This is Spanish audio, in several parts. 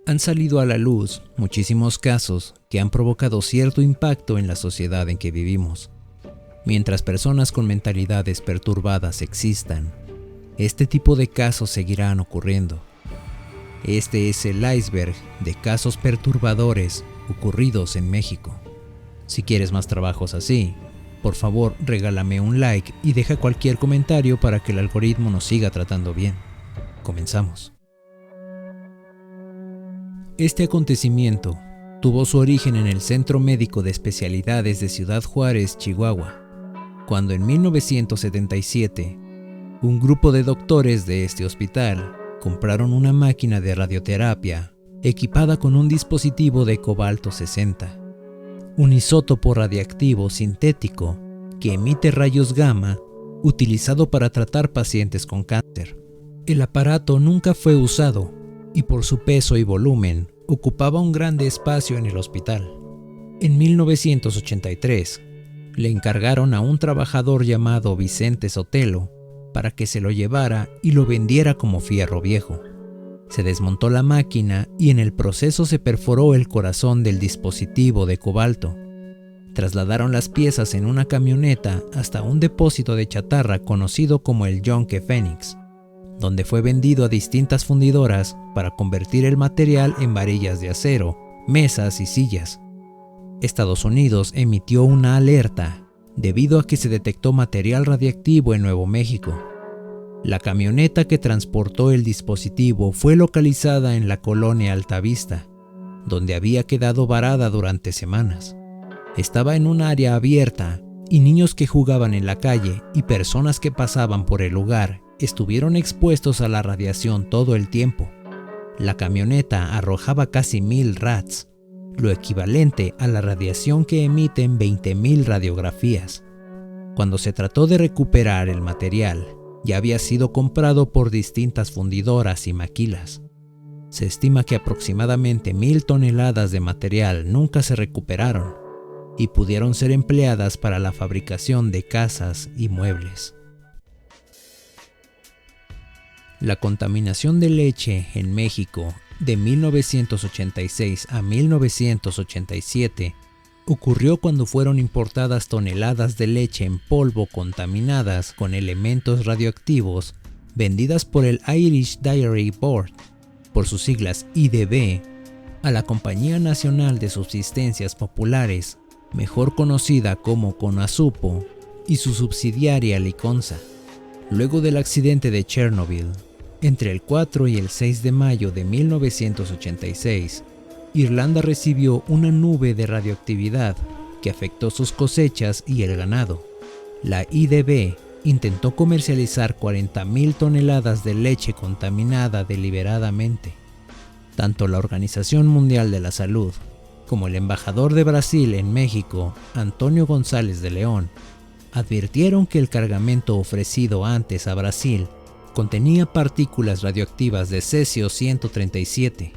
Han salido a la luz muchísimos casos que han provocado cierto impacto en la sociedad en que vivimos. Mientras personas con mentalidades perturbadas existan, este tipo de casos seguirán ocurriendo. Este es el iceberg de casos perturbadores ocurridos en México. Si quieres más trabajos así, por favor regálame un like y deja cualquier comentario para que el algoritmo nos siga tratando bien. Comenzamos. Este acontecimiento tuvo su origen en el Centro Médico de Especialidades de Ciudad Juárez, Chihuahua, cuando en 1977, un grupo de doctores de este hospital compraron una máquina de radioterapia equipada con un dispositivo de cobalto 60, un isótopo radiactivo sintético que emite rayos gamma utilizado para tratar pacientes con cáncer. El aparato nunca fue usado y por su peso y volumen ocupaba un grande espacio en el hospital. En 1983, le encargaron a un trabajador llamado Vicente Sotelo para que se lo llevara y lo vendiera como fierro viejo. Se desmontó la máquina y en el proceso se perforó el corazón del dispositivo de cobalto. Trasladaron las piezas en una camioneta hasta un depósito de chatarra conocido como el Yonke Phoenix, donde fue vendido a distintas fundidoras para convertir el material en varillas de acero, mesas y sillas. Estados Unidos emitió una alerta debido a que se detectó material radiactivo en Nuevo México. La camioneta que transportó el dispositivo fue localizada en la colonia Altavista, donde había quedado varada durante semanas. Estaba en un área abierta y niños que jugaban en la calle y personas que pasaban por el lugar estuvieron expuestos a la radiación todo el tiempo. La camioneta arrojaba casi 1000 rads, lo equivalente a la radiación que emiten 20,000 radiografías. Cuando se trató de recuperar el material, ya había sido comprado por distintas fundidoras y maquilas. Se estima que aproximadamente 1000 toneladas de material nunca se recuperaron y pudieron ser empleadas para la fabricación de casas y muebles. La contaminación de leche en México de 1986 a 1987 ocurrió cuando fueron importadas toneladas de leche en polvo contaminadas con elementos radioactivos vendidas por el Irish Dairy Board, por sus siglas IDB, a la Compañía Nacional de Subsistencias Populares, mejor conocida como Conasupo, y su subsidiaria Liconsa. Luego del accidente de Chernobyl, entre el 4 y el 6 de mayo de 1986, Irlanda recibió una nube de radioactividad que afectó sus cosechas y el ganado. La IDB intentó comercializar 40,000 toneladas de leche contaminada deliberadamente. Tanto la Organización Mundial de la Salud como el embajador de Brasil en México, Antonio González de León, advirtieron que el cargamento ofrecido antes a Brasil contenía partículas radioactivas de cesio-137.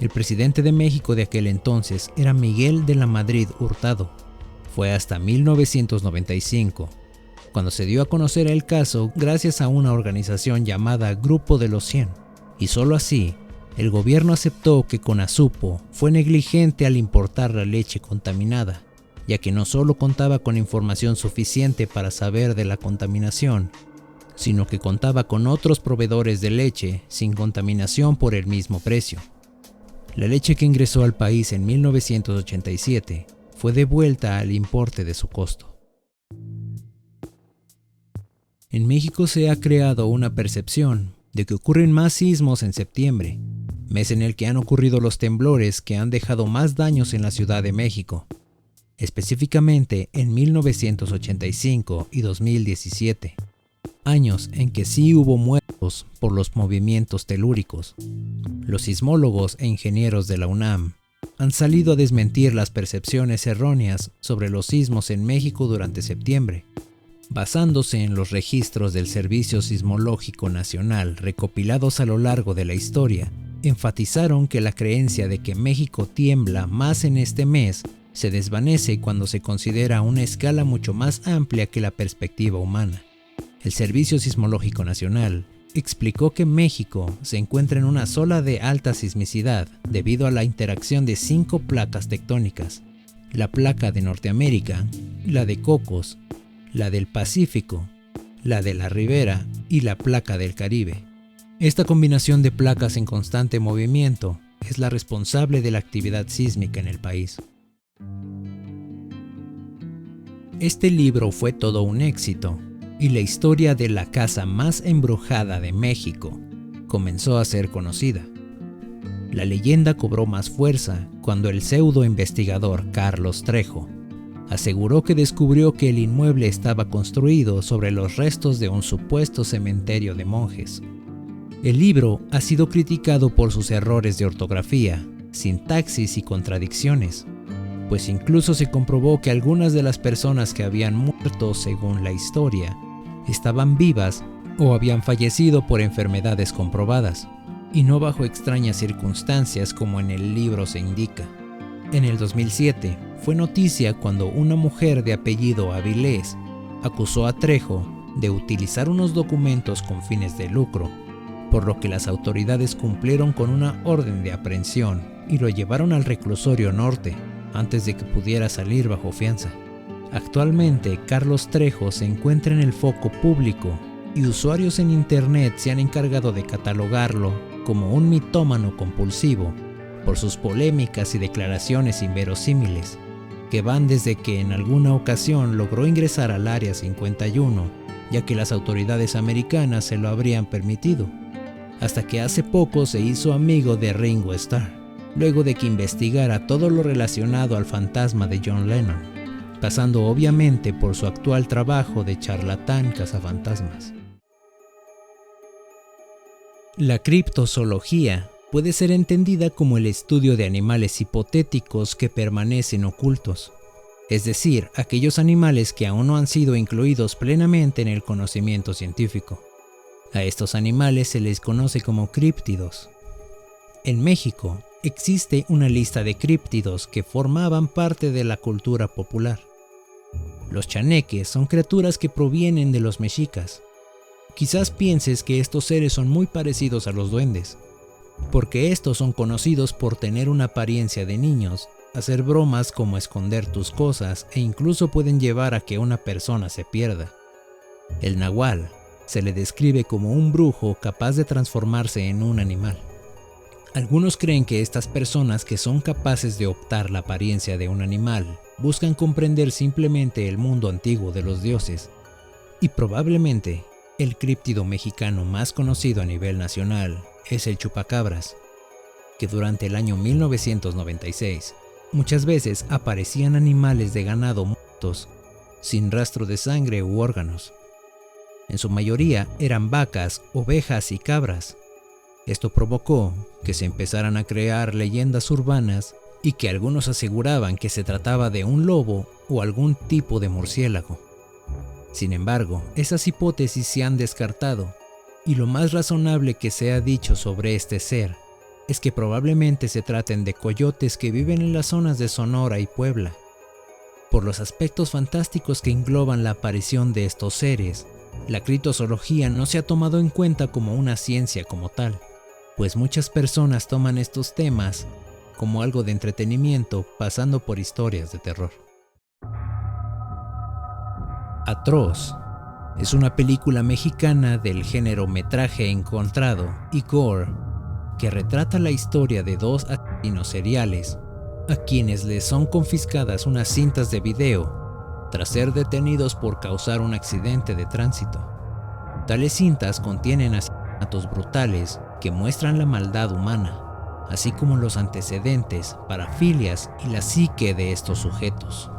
El presidente de México de aquel entonces era Miguel de la Madrid Hurtado. Fue hasta 1995 cuando se dio a conocer el caso gracias a una organización llamada Grupo de los 100, y solo así el gobierno aceptó que Conasupo fue negligente al importar la leche contaminada, ya que no solo contaba con información suficiente para saber de la contaminación, sino que contaba con otros proveedores de leche sin contaminación por el mismo precio. La leche que ingresó al país en 1987 fue devuelta al importe de su costo. En México se ha creado una percepción de que ocurren más sismos en septiembre, mes en el que han ocurrido los temblores que han dejado más daños en la Ciudad de México, específicamente en 1985 y 2017, años en que sí hubo muertos por los movimientos telúricos. Los sismólogos e ingenieros de la UNAM han salido a desmentir las percepciones erróneas sobre los sismos en México durante septiembre, basándose en los registros del Servicio Sismológico Nacional recopilados a lo largo de la historia. Enfatizaron que la creencia de que México tiembla más en este mes se desvanece cuando se considera una escala mucho más amplia que la perspectiva humana. El Servicio Sismológico Nacional explicó que México se encuentra en una zona de alta sismicidad debido a la interacción de 5 placas tectónicas: la placa de Norteamérica, la de Cocos, la del Pacífico, la de la Ribera y la placa del Caribe. Esta combinación de placas en constante movimiento es la responsable de la actividad sísmica en el país. Este libro fue todo un éxito, y la historia de la casa más embrujada de México comenzó a ser conocida. La leyenda cobró más fuerza cuando el pseudo investigador Carlos Trejo aseguró que descubrió que el inmueble estaba construido sobre los restos de un supuesto cementerio de monjes. El libro ha sido criticado por sus errores de ortografía, sintaxis y contradicciones, pues incluso se comprobó que algunas de las personas que habían muerto según la historia estaban vivas o habían fallecido por enfermedades comprobadas, y no bajo extrañas circunstancias como en el libro se indica. En el 2007 fue noticia cuando una mujer de apellido Avilés acusó a Trejo de utilizar unos documentos con fines de lucro, por lo que las autoridades cumplieron con una orden de aprehensión y lo llevaron al reclusorio norte antes de que pudiera salir bajo fianza. Actualmente, Carlos Trejo se encuentra en el foco público y usuarios en internet se han encargado de catalogarlo como un mitómano compulsivo por sus polémicas y declaraciones inverosímiles, que van desde que en alguna ocasión logró ingresar al Área 51, ya que las autoridades americanas se lo habrían permitido, hasta que hace poco se hizo amigo de Ringo Starr, luego de que investigara todo lo relacionado al fantasma de John Lennon, pasando obviamente por su actual trabajo de charlatán cazafantasmas. La criptozoología puede ser entendida como el estudio de animales hipotéticos que permanecen ocultos, es decir, aquellos animales que aún no han sido incluidos plenamente en el conocimiento científico. A estos animales se les conoce como críptidos. En México existe una lista de críptidos que formaban parte de la cultura popular. Los chaneques son criaturas que provienen de los mexicas. Quizás pienses que estos seres son muy parecidos a los duendes, porque estos son conocidos por tener una apariencia de niños, hacer bromas como esconder tus cosas e incluso pueden llevar a que una persona se pierda. El nahual se le describe como un brujo capaz de transformarse en un animal. Algunos creen que estas personas que son capaces de optar la apariencia de un animal buscan comprender simplemente el mundo antiguo de los dioses, y probablemente el críptido mexicano más conocido a nivel nacional es el chupacabras, que durante el año 1996 muchas veces aparecían animales de ganado muertos, sin rastro de sangre u órganos. En su mayoría eran vacas, ovejas y cabras. Esto provocó que se empezaran a crear leyendas urbanas y que algunos aseguraban que se trataba de un lobo o algún tipo de murciélago. Sin embargo, esas hipótesis se han descartado, y lo más razonable que se ha dicho sobre este ser es que probablemente se traten de coyotes que viven en las zonas de Sonora y Puebla. Por los aspectos fantásticos que engloban la aparición de estos seres, la criptozoología no se ha tomado en cuenta como una ciencia como tal, pues muchas personas toman estos temas como algo de entretenimiento pasando por historias de terror. Atroz es una película mexicana del género metraje encontrado y gore que retrata la historia de 2 asesinos seriales a quienes les son confiscadas unas cintas de video tras ser detenidos por causar un accidente de tránsito. Tales cintas contienen asesinatos brutales que muestran la maldad humana, así como los antecedentes, parafilias y la psique de estos sujetos.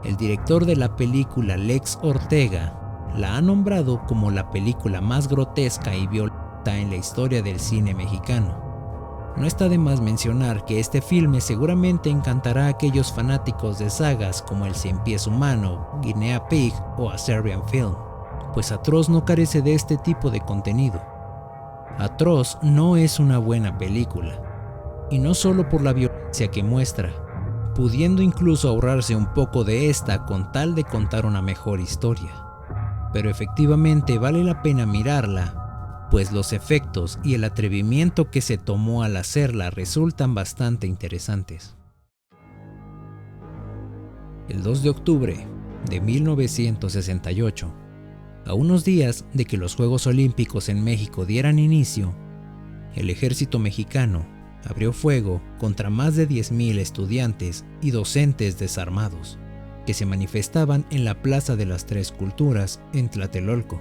El director de la película, Lex Ortega, la ha nombrado como la película más grotesca y violenta en la historia del cine mexicano. No está de más mencionar que este filme seguramente encantará a aquellos fanáticos de sagas como El Cien Pies Humano, Guinea Pig o A Serbian Film, pues Atroz no carece de este tipo de contenido. Atroz no es una buena película, y no solo por la violencia que muestra, pudiendo incluso ahorrarse un poco de esta con tal de contar una mejor historia. Pero efectivamente vale la pena mirarla, pues los efectos y el atrevimiento que se tomó al hacerla resultan bastante interesantes. El 2 de octubre de 1968, a unos días de que los Juegos Olímpicos en México dieran inicio, el ejército mexicano abrió fuego contra más de 10,000 estudiantes y docentes desarmados que se manifestaban en la Plaza de las Tres Culturas en Tlatelolco.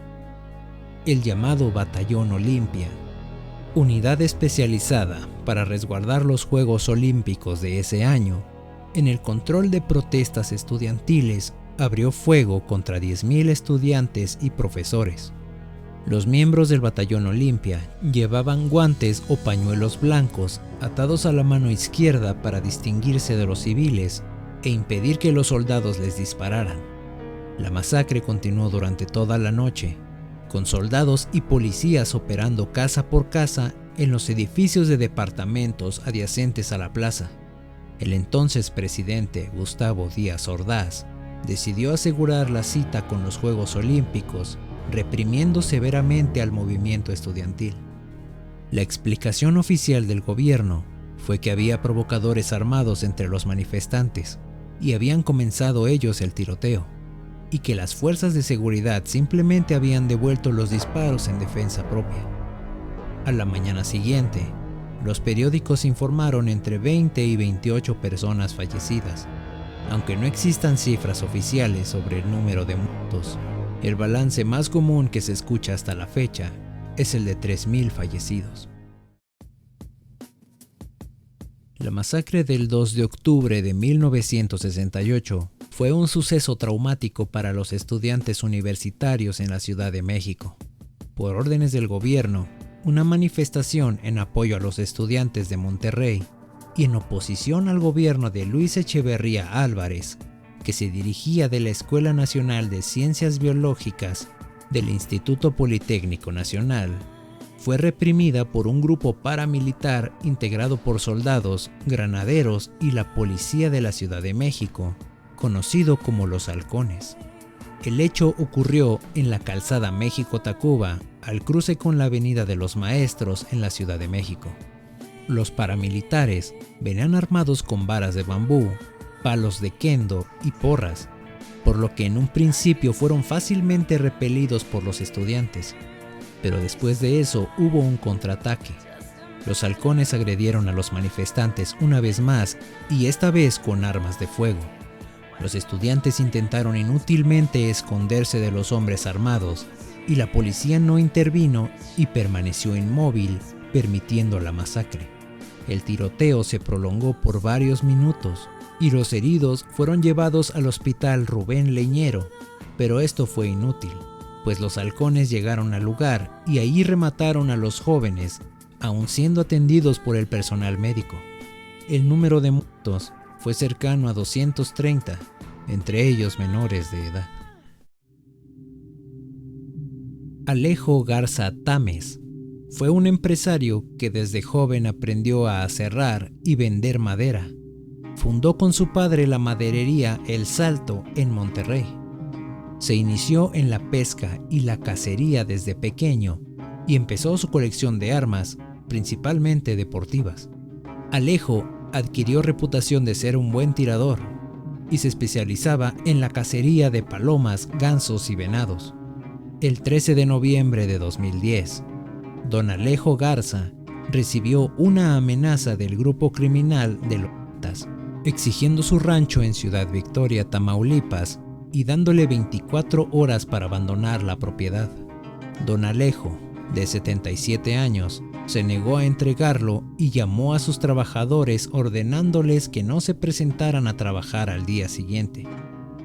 El llamado Batallón Olimpia, unidad especializada para resguardar los Juegos Olímpicos de ese año, en el control de protestas estudiantiles, abrió fuego contra 10,000 estudiantes y profesores. Los miembros del Batallón Olimpia llevaban guantes o pañuelos blancos atados a la mano izquierda para distinguirse de los civiles e impedir que los soldados les dispararan. La masacre continuó durante toda la noche, con soldados y policías operando casa por casa en los edificios de departamentos adyacentes a la plaza. El entonces presidente Gustavo Díaz Ordaz decidió asegurar la cita con los Juegos Olímpicos, reprimiendo severamente al movimiento estudiantil. La explicación oficial del gobierno fue que había provocadores armados entre los manifestantes y habían comenzado ellos el tiroteo, y que las fuerzas de seguridad simplemente habían devuelto los disparos en defensa propia. A la mañana siguiente, los periódicos informaron entre 20 y 28 personas fallecidas. Aunque no existan cifras oficiales sobre el número de muertos, el balance más común que se escucha hasta la fecha es el de 3,000 fallecidos. La masacre del 2 de octubre de 1968 fue un suceso traumático para los estudiantes universitarios en la Ciudad de México. Por órdenes del gobierno, una manifestación en apoyo a los estudiantes de Monterrey y en oposición al gobierno de Luis Echeverría Álvarez, que se dirigía de la Escuela Nacional de Ciencias Biológicas del Instituto Politécnico Nacional, fue reprimida por un grupo paramilitar integrado por soldados, granaderos y la policía de la Ciudad de México, conocido como los Halcones. El hecho ocurrió en la calzada México-Tacuba, al cruce con la Avenida de los Maestros en la Ciudad de México. Los paramilitares venían armados con varas de bambú, palos de kendo y porras, por lo que en un principio fueron fácilmente repelidos por los estudiantes, pero después de eso hubo un contraataque. Los halcones agredieron a los manifestantes una vez más y esta vez con armas de fuego. Los estudiantes intentaron inútilmente esconderse de los hombres armados y la policía no intervino y permaneció inmóvil, permitiendo la masacre. El tiroteo se prolongó por varios minutos y los heridos fueron llevados al hospital Rubén Leñero, pero esto fue inútil, pues los halcones llegaron al lugar y ahí remataron a los jóvenes, aun siendo atendidos por el personal médico. El número de muertos fue cercano a 230, entre ellos menores de edad. Alejo Garza Tames fue un empresario que desde joven aprendió a aserrar y vender madera. Fundó con su padre la maderería El Salto en Monterrey. Se inició en la pesca y la cacería desde pequeño y empezó su colección de armas, principalmente deportivas. Alejo adquirió reputación de ser un buen tirador y se especializaba en la cacería de palomas, gansos y venados. El 13 de noviembre de 2010, don Alejo Garza recibió una amenaza del grupo criminal de los Zetas, exigiendo su rancho en Ciudad Victoria, Tamaulipas, y dándole 24 horas para abandonar la propiedad. Don Alejo, de 77 años, se negó a entregarlo y llamó a sus trabajadores ordenándoles que no se presentaran a trabajar al día siguiente.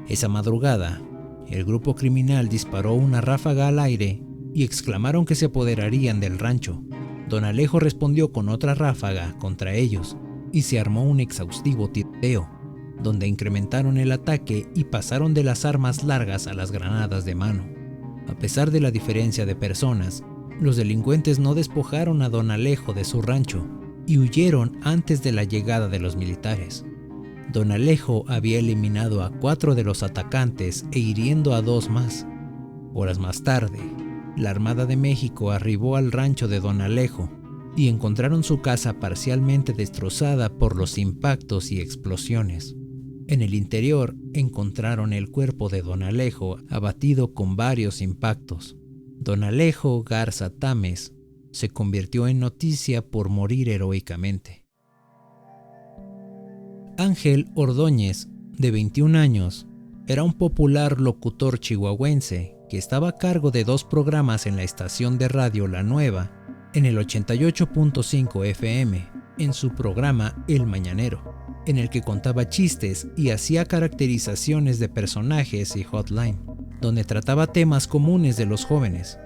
Esa madrugada, el grupo criminal disparó una ráfaga al aire y exclamaron que se apoderarían del rancho. Don Alejo respondió con otra ráfaga contra ellos y se armó un exhaustivo tiroteo, donde incrementaron el ataque y pasaron de las armas largas a las granadas de mano. A pesar de la diferencia de personas, los delincuentes no despojaron a don Alejo de su rancho y huyeron antes de la llegada de los militares. Don Alejo había eliminado a 4 de los atacantes e hiriendo a 2 más. Horas más tarde, la Armada de México arribó al rancho de Don Alejo y encontraron su casa parcialmente destrozada por los impactos y explosiones. En el interior encontraron el cuerpo de Don Alejo abatido con varios impactos. Don Alejo Garza Tames se convirtió en noticia por morir heroicamente. Ángel Ordóñez, de 21 años, era un popular locutor chihuahuense que estaba a cargo de 2 programas en la estación de radio La Nueva, en el 88.5 FM, en su programa El Mañanero, en el que contaba chistes y hacía caracterizaciones de personajes y hotline, donde trataba temas comunes de los jóvenes.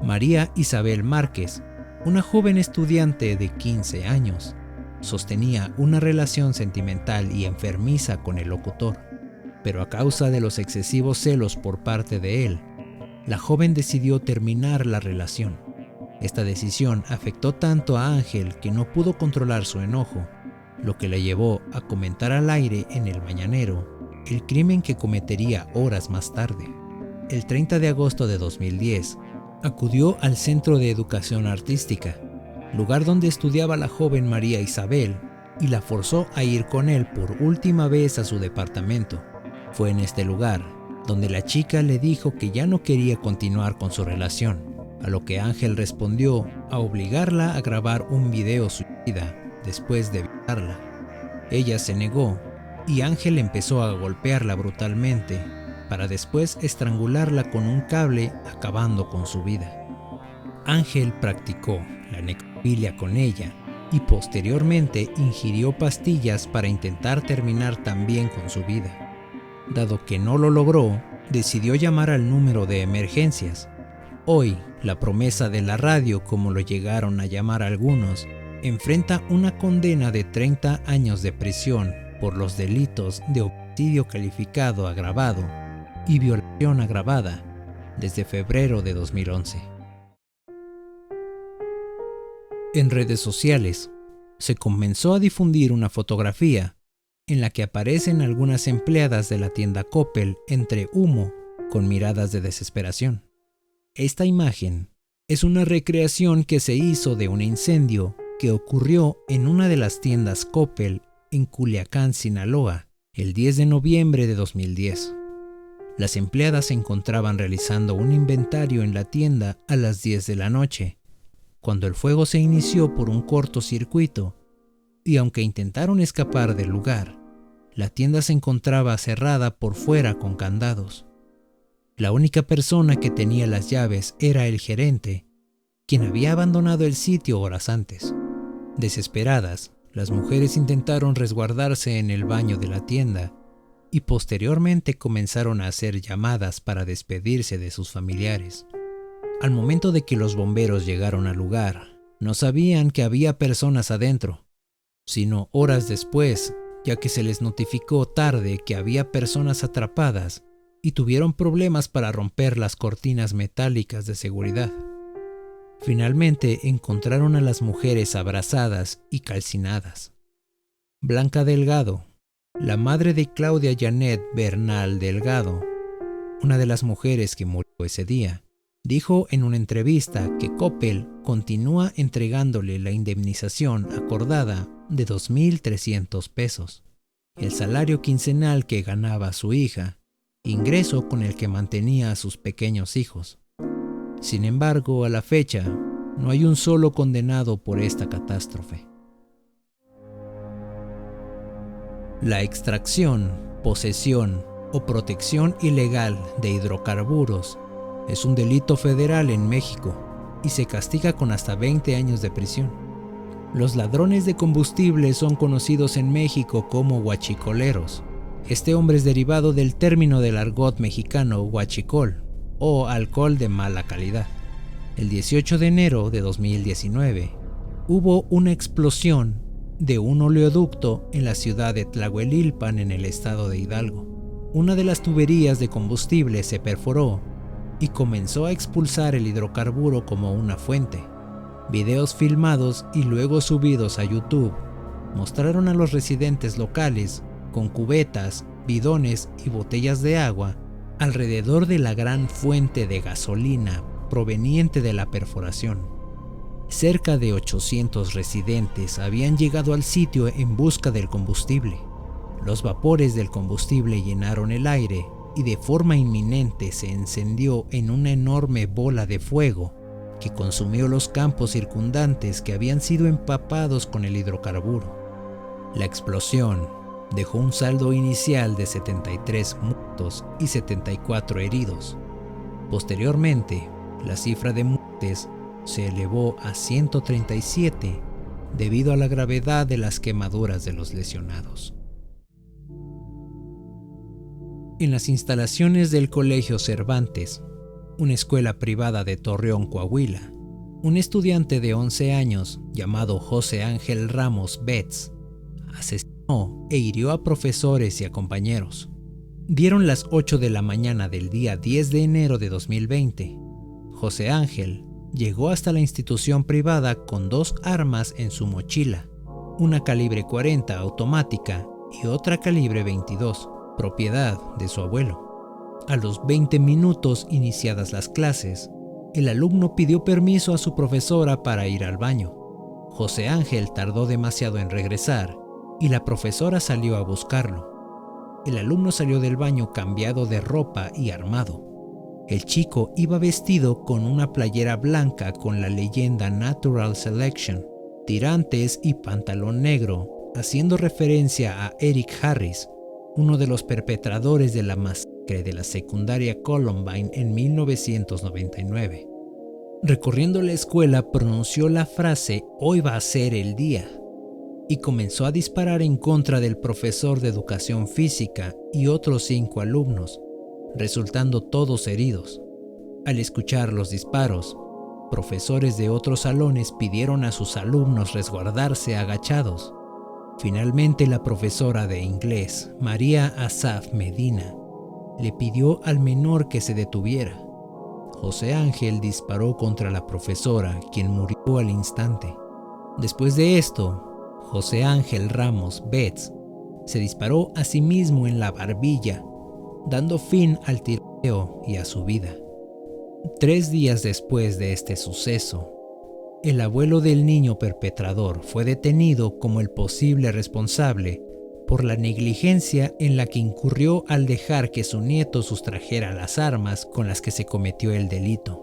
María Isabel Márquez, una joven estudiante de 15 años, sostenía una relación sentimental y enfermiza con el locutor, pero a causa de los excesivos celos por parte de él, la joven decidió terminar la relación. Esta decisión afectó tanto a Ángel que no pudo controlar su enojo, lo que le llevó a comentar al aire en El Mañanero el crimen que cometería horas más tarde. El 30 de agosto de 2010, acudió al Centro de Educación Artística, lugar donde estudiaba la joven María Isabel, y la forzó a ir con él por última vez a su departamento. Fue en este lugar donde la chica le dijo que ya no quería continuar con su relación, a lo que Ángel respondió a obligarla a grabar un video suicida después de violarla. Ella se negó y Ángel empezó a golpearla brutalmente para después estrangularla con un cable, acabando con su vida. Ángel practicó la necrofilia con ella y posteriormente ingirió pastillas para intentar terminar también con su vida. Dado que no lo logró, decidió llamar al número de emergencias. Hoy, la promesa de la radio, como lo llegaron a llamar algunos, enfrenta una condena de 30 años de prisión por los delitos de homicidio calificado agravado y violación agravada desde febrero de 2011. En redes sociales, se comenzó a difundir una fotografía en la que aparecen algunas empleadas de la tienda Coppel entre humo con miradas de desesperación. Esta imagen es una recreación que se hizo de un incendio que ocurrió en una de las tiendas Coppel en Culiacán, Sinaloa, el 10 de noviembre de 2010. Las empleadas se encontraban realizando un inventario en la tienda a las 10 de la noche, cuando el fuego se inició por un cortocircuito, y aunque intentaron escapar del lugar, la tienda se encontraba cerrada por fuera con candados. La única persona que tenía las llaves era el gerente, quien había abandonado el sitio horas antes. Desesperadas, las mujeres intentaron resguardarse en el baño de la tienda y posteriormente comenzaron a hacer llamadas para despedirse de sus familiares. Al momento de que los bomberos llegaron al lugar, no sabían que había personas adentro, sino horas después, ya que se les notificó tarde que había personas atrapadas y tuvieron problemas para romper las cortinas metálicas de seguridad. Finalmente encontraron a las mujeres abrazadas y calcinadas. Blanca Delgado, la madre de Claudia Janet Bernal Delgado, una de las mujeres que murió ese día, dijo en una entrevista que Coppel continúa entregándole la indemnización acordada de 2,300 pesos, el salario quincenal que ganaba su hija, ingreso con el que mantenía a sus pequeños hijos. Sin embargo, a la fecha, no hay un solo condenado por esta catástrofe. La extracción, posesión o protección ilegal de hidrocarburos es un delito federal en México y se castiga con hasta 20 años de prisión. Los ladrones de combustible son conocidos en México como huachicoleros. Este nombre es derivado del término del argot mexicano huachicol o alcohol de mala calidad. El 18 de enero de 2019 hubo una explosión de un oleoducto en la ciudad de Tlahuelilpan, en el estado de Hidalgo. Una de las tuberías de combustible se perforó y comenzó a expulsar el hidrocarburo como una fuente. Videos filmados y luego subidos a YouTube mostraron a los residentes locales con cubetas, bidones y botellas de agua alrededor de la gran fuente de gasolina proveniente de la perforación. Cerca de 800 residentes habían llegado al sitio en busca del combustible. Los vapores del combustible llenaron el aire y de forma inminente se encendió en una enorme bola de fuego que consumió los campos circundantes que habían sido empapados con el hidrocarburo. La explosión dejó un saldo inicial de 73 muertos y 74 heridos. Posteriormente, la cifra de muertes se elevó a 137 debido a la gravedad de las quemaduras de los lesionados. En las instalaciones del Colegio Cervantes, una escuela privada de Torreón, Coahuila, un estudiante de 11 años llamado José Ángel Ramos Betts asesinó e hirió a profesores y a compañeros. Dieron las 8 de la mañana del día 10 de enero de 2020. José Ángel llegó hasta la institución privada con 2 armas en su mochila, una calibre 40 automática y otra calibre 22, propiedad de su abuelo. A los 20 minutos iniciadas las clases, el alumno pidió permiso a su profesora para ir al baño. José Ángel tardó demasiado en regresar y la profesora salió a buscarlo. El alumno salió del baño cambiado de ropa y armado. El chico iba vestido con una playera blanca con la leyenda Natural Selection, tirantes y pantalón negro, haciendo referencia a Eric Harris, uno de los perpetradores de la masacre de la secundaria Columbine en 1999. Recorriendo la escuela pronunció la frase "Hoy va a ser el día" y comenzó a disparar en contra del profesor de educación física y otros 5 alumnos, resultando todos heridos. Al escuchar los disparos, profesores de otros salones pidieron a sus alumnos resguardarse agachados. Finalmente, la profesora de inglés, María Asaf Medina, le pidió al menor que se detuviera. José Ángel disparó contra la profesora, quien murió al instante. Después de esto, José Ángel Ramos Betts se disparó a sí mismo en la barbilla, dando fin al tiroteo y a su vida. 3 días después de este suceso, el abuelo del niño perpetrador fue detenido como el posible responsable por la negligencia en la que incurrió al dejar que su nieto sustrajera las armas con las que se cometió el delito.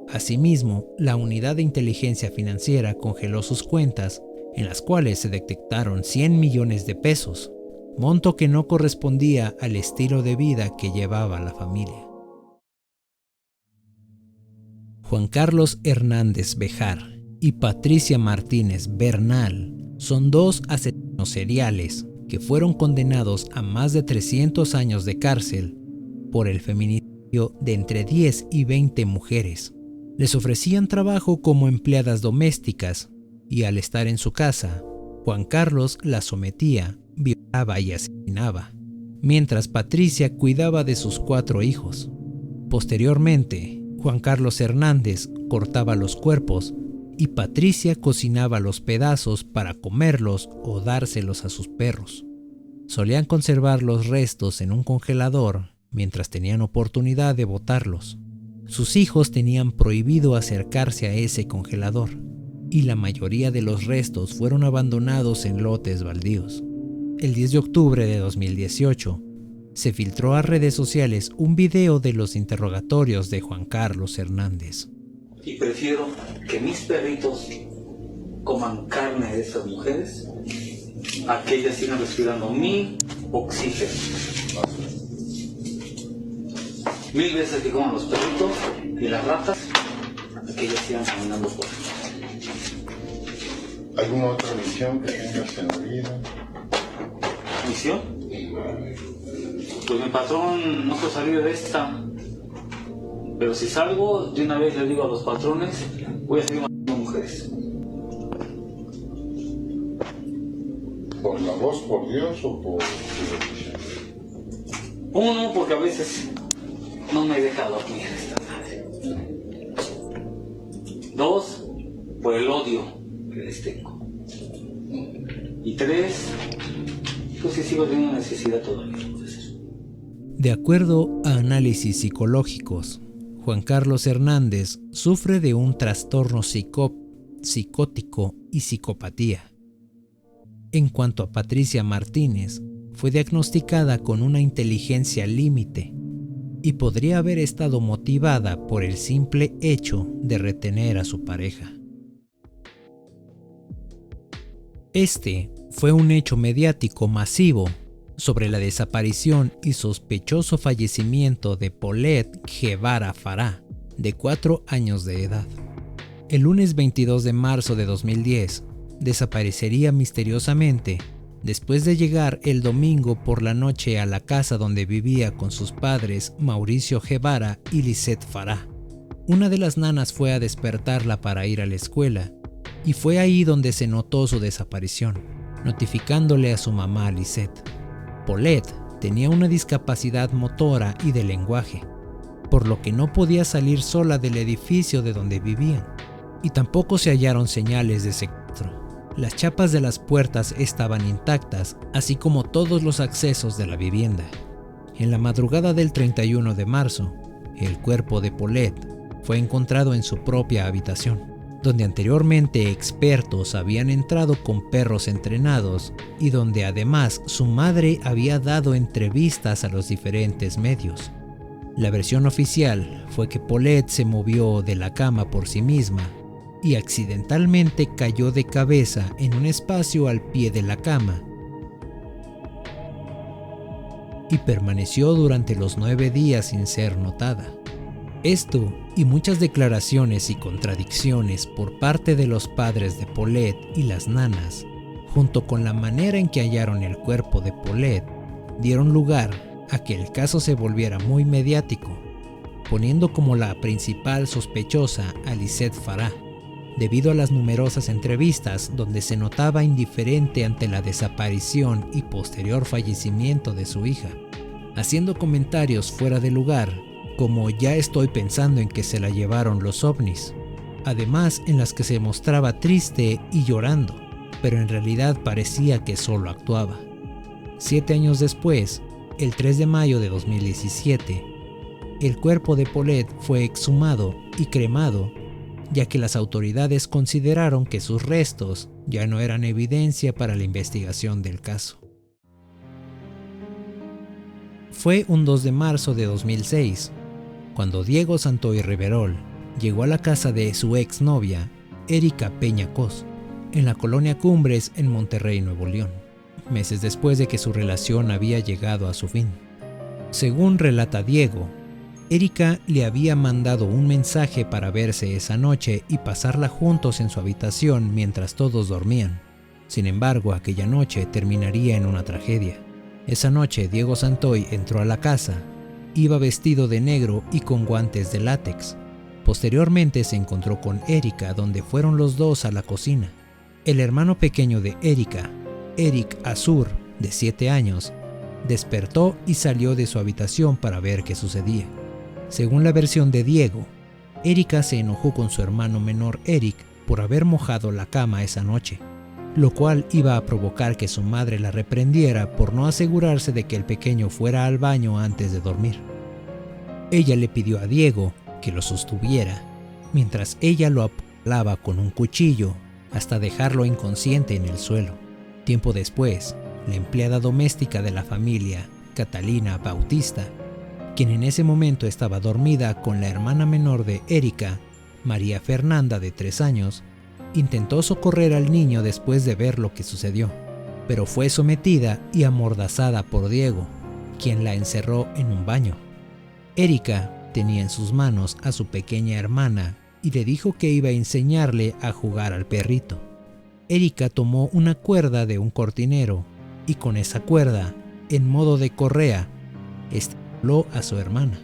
Asimismo, la unidad de inteligencia financiera congeló sus cuentas, en las cuales se detectaron 100 millones de pesos, monto que no correspondía al estilo de vida que llevaba la familia. Juan Carlos Hernández Bejar y Patricia Martínez Bernal son 2 asesinos seriales que fueron condenados a más de 300 años de cárcel por el feminicidio de entre 10 y 20 mujeres. Les ofrecían trabajo como empleadas domésticas y al estar en su casa, Juan Carlos las sometía, violaba y asesinaba, mientras Patricia cuidaba de sus 4 hijos. Posteriormente, Juan Carlos Hernández cortaba los cuerpos y Patricia cocinaba los pedazos para comerlos o dárselos a sus perros. Solían conservar los restos en un congelador mientras tenían oportunidad de botarlos. Sus hijos tenían prohibido acercarse a ese congelador y la mayoría de los restos fueron abandonados en lotes baldíos. El 10 de octubre de 2018, se filtró a redes sociales un video de los interrogatorios de Juan Carlos Hernández. Y prefiero que mis perritos coman carne de esas mujeres a que ellas sigan respirando mi oxígeno. 1000 veces que coman los perritos y las ratas a que ellas sigan caminando por ahí. ¿Alguna otra misión que tengas en la vida? ¿Misión? Pues mi patrón no puede salir de esta. Pero si salgo, de una vez le digo a los patrones, voy a seguir matando mujeres. ¿Por la voz, por Dios o por tu decisión? 1, porque a veces no me deja dormir esta madre. 2, por el odio que les tengo. Y 3, pues que sigo teniendo necesidad todavía. De acuerdo a análisis psicológicos, Juan Carlos Hernández sufre de un trastorno psicótico y psicopatía. En cuanto a Patricia Martínez, fue diagnosticada con una inteligencia límite y podría haber estado motivada por el simple hecho de retener a su pareja. Este fue un hecho mediático masivo sobre la desaparición y sospechoso fallecimiento de Paulette Guevara Farah, de 4 años de edad. El lunes 22 de marzo de 2010, desaparecería misteriosamente después de llegar el domingo por la noche a la casa donde vivía con sus padres Mauricio Guevara y Lisette Farah. Una de las nanas fue a despertarla para ir a la escuela y fue ahí donde se notó su desaparición, notificándole a su mamá Lisette. Paulette tenía una discapacidad motora y de lenguaje, por lo que no podía salir sola del edificio de donde vivían, y tampoco se hallaron señales de secuestro. Las chapas de las puertas estaban intactas, así como todos los accesos de la vivienda. En la madrugada del 31 de marzo, el cuerpo de Paulette fue encontrado en su propia habitación, donde anteriormente expertos habían entrado con perros entrenados y donde además su madre había dado entrevistas a los diferentes medios. La versión oficial fue que Paulette se movió de la cama por sí misma y accidentalmente cayó de cabeza en un espacio al pie de la cama y permaneció durante los 9 días sin ser notada. Esto y muchas declaraciones y contradicciones por parte de los padres de Paulette y las nanas, junto con la manera en que hallaron el cuerpo de Paulette, dieron lugar a que el caso se volviera muy mediático, poniendo como la principal sospechosa a Lisette Farah, debido a las numerosas entrevistas donde se notaba indiferente ante la desaparición y posterior fallecimiento de su hija, haciendo comentarios fuera de lugar como "ya estoy pensando en que se la llevaron los ovnis", además en las que se mostraba triste y llorando, pero en realidad parecía que solo actuaba. 7 años después, el 3 de mayo de 2017, el cuerpo de Paulette fue exhumado y cremado, ya que las autoridades consideraron que sus restos ya no eran evidencia para la investigación del caso. Fue un 2 de marzo de 2006, cuando Diego Santoy Riverol llegó a la casa de su exnovia, Erika Peña Cos, en la colonia Cumbres en Monterrey, Nuevo León, meses después de que su relación había llegado a su fin. Según relata Diego, Erika le había mandado un mensaje para verse esa noche y pasarla juntos en su habitación mientras todos dormían. Sin embargo, aquella noche terminaría en una tragedia. Esa noche Diego Santoy entró a la casa, iba vestido de negro y con guantes de látex. Posteriormente se encontró con Erika, donde fueron los dos a la cocina. El hermano pequeño de Erika, Eric Azur, de 7 años, despertó y salió de su habitación para ver qué sucedía. Según la versión de Diego, Erika se enojó con su hermano menor Eric por haber mojado la cama esa noche, lo cual iba a provocar que su madre la reprendiera por no asegurarse de que el pequeño fuera al baño antes de dormir. Ella le pidió a Diego que lo sostuviera, mientras ella lo apuñalaba con un cuchillo hasta dejarlo inconsciente en el suelo. Tiempo después, la empleada doméstica de la familia, Catalina Bautista, quien en ese momento estaba dormida con la hermana menor de Erika, María Fernanda, de 3 años, intentó socorrer al niño después de ver lo que sucedió, pero fue sometida y amordazada por Diego, quien la encerró en un baño. Erika tenía en sus manos a su pequeña hermana y le dijo que iba a enseñarle a jugar al perrito. Erika tomó una cuerda de un cortinero y con esa cuerda, en modo de correa, estranguló a su hermana.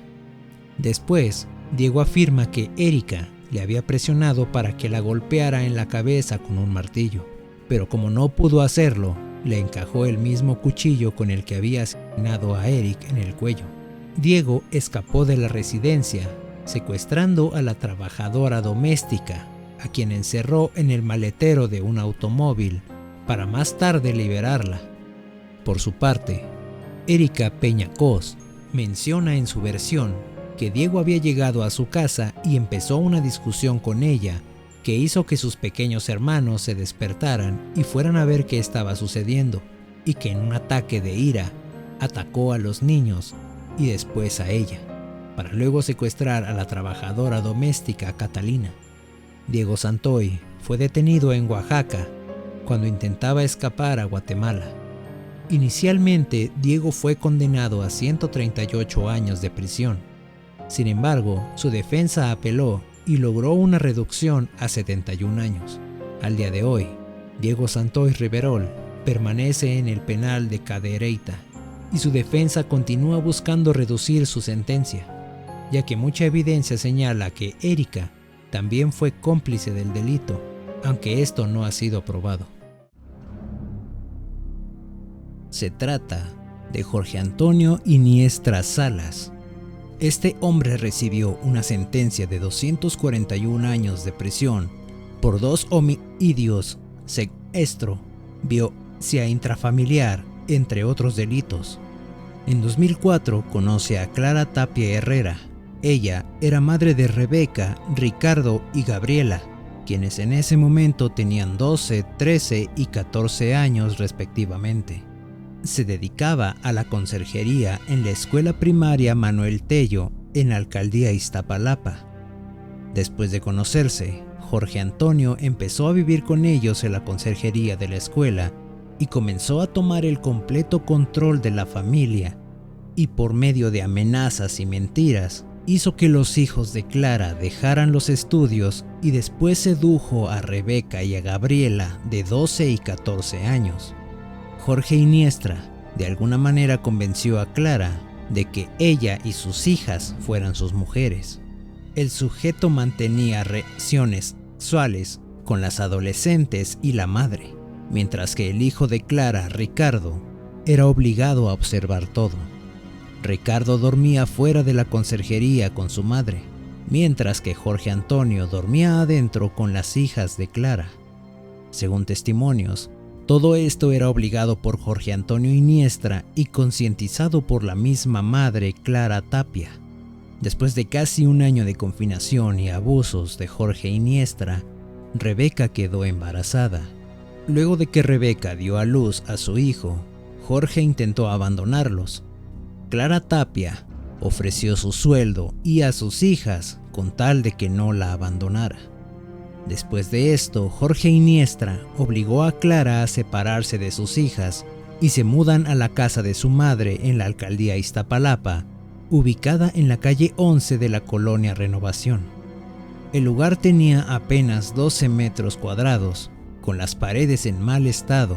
Después, Diego afirma que Erika le había presionado para que la golpeara en la cabeza con un martillo, pero como no pudo hacerlo, le encajó el mismo cuchillo con el que había asesinado a Eric en el cuello. Diego escapó de la residencia, secuestrando a la trabajadora doméstica, a quien encerró en el maletero de un automóvil para más tarde liberarla. Por su parte, Erika Peña Cos menciona en su versión que Diego había llegado a su casa y empezó una discusión con ella que hizo que sus pequeños hermanos se despertaran y fueran a ver qué estaba sucediendo, y que en un ataque de ira atacó a los niños y después a ella, para luego secuestrar a la trabajadora doméstica Catalina. Diego Santoy fue detenido en Oaxaca cuando intentaba escapar a Guatemala. Inicialmente, Diego fue condenado a 138 años de prisión. Sin embargo, su defensa apeló y logró una reducción a 71 años. Al día de hoy, Diego Santoy Riverol permanece en el penal de Cadereyta y su defensa continúa buscando reducir su sentencia, ya que mucha evidencia señala que Erika también fue cómplice del delito, aunque esto no ha sido probado. Se trata de Jorge Antonio Iniestra Salas. Este hombre recibió una sentencia de 241 años de prisión por 2 homicidios, secuestro, violencia intrafamiliar, entre otros delitos. En 2004 conoce a Clara Tapia Herrera. Ella era madre de Rebeca, Ricardo y Gabriela, quienes en ese momento tenían 12, 13 y 14 años respectivamente. Se dedicaba a la conserjería en la escuela primaria Manuel Tello, en la alcaldía Iztapalapa. Después de conocerse, Jorge Antonio empezó a vivir con ellos en la conserjería de la escuela y comenzó a tomar el completo control de la familia, y por medio de amenazas y mentiras, hizo que los hijos de Clara dejaran los estudios y después sedujo a Rebeca y a Gabriela de 12 y 14 años. Jorge Iniestra de alguna manera convenció a Clara de que ella y sus hijas fueran sus mujeres. El sujeto mantenía relaciones sexuales con las adolescentes y la madre, mientras que el hijo de Clara, Ricardo, era obligado a observar todo. Ricardo dormía fuera de la conserjería con su madre, mientras que Jorge Antonio dormía adentro con las hijas de Clara. Según testimonios, todo esto era obligado por Jorge Antonio Iniestra y concientizado por la misma madre, Clara Tapia. Después de casi un año de confinación y abusos de Jorge Iniestra, Rebeca quedó embarazada. Luego de que Rebeca dio a luz a su hijo, Jorge intentó abandonarlos. Clara Tapia ofreció su sueldo y a sus hijas con tal de que no la abandonara. Después de esto, Jorge Iniestra obligó a Clara a separarse de sus hijas y se mudan a la casa de su madre en la alcaldía Iztapalapa, ubicada en la calle 11 de la colonia Renovación. El lugar tenía apenas 12 metros cuadrados, con las paredes en mal estado,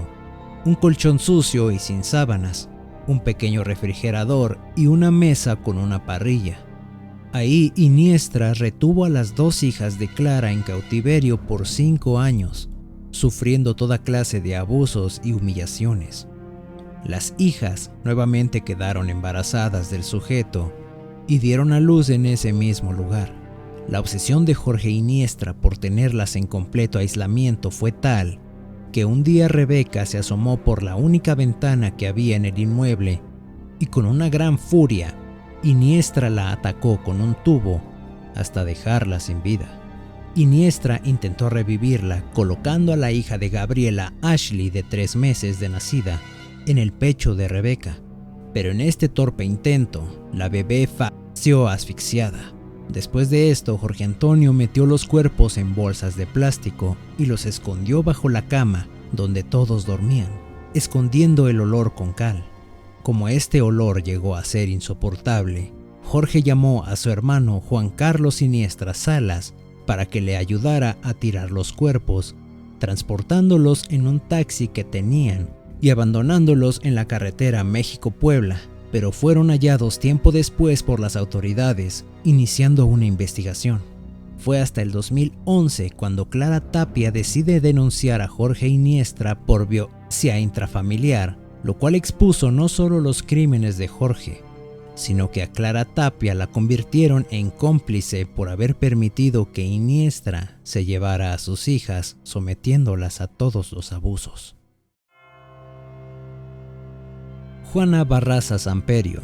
un colchón sucio y sin sábanas, un pequeño refrigerador y una mesa con una parrilla. Ahí Iniestra retuvo a las 2 hijas de Clara en cautiverio por 5 años, sufriendo toda clase de abusos y humillaciones. Las hijas nuevamente quedaron embarazadas del sujeto y dieron a luz en ese mismo lugar. La obsesión de Jorge Iniestra por tenerlas en completo aislamiento fue tal que un día Rebeca se asomó por la única ventana que había en el inmueble y con una gran furia, Iniestra la atacó con un tubo hasta dejarla sin vida. Iniestra intentó revivirla colocando a la hija de Gabriela, Ashley, de 3 meses de nacida, en el pecho de Rebeca, pero en este torpe intento, la bebé falleció asfixiada. Después de esto, Jorge Antonio metió los cuerpos en bolsas de plástico y los escondió bajo la cama donde todos dormían, escondiendo el olor con cal. Como este olor llegó a ser insoportable, Jorge llamó a su hermano Juan Carlos Iniestra Salas para que le ayudara a tirar los cuerpos, transportándolos en un taxi que tenían y abandonándolos en la carretera México-Puebla, pero fueron hallados tiempo después por las autoridades, iniciando una investigación. Fue hasta el 2011 cuando Clara Tapia decide denunciar a Jorge Iniestra por violencia intrafamiliar, lo cual expuso no solo los crímenes de Jorge, sino que a Clara Tapia la convirtieron en cómplice por haber permitido que Iniestra se llevara a sus hijas, sometiéndolas a todos los abusos. Juana Barraza Samperio.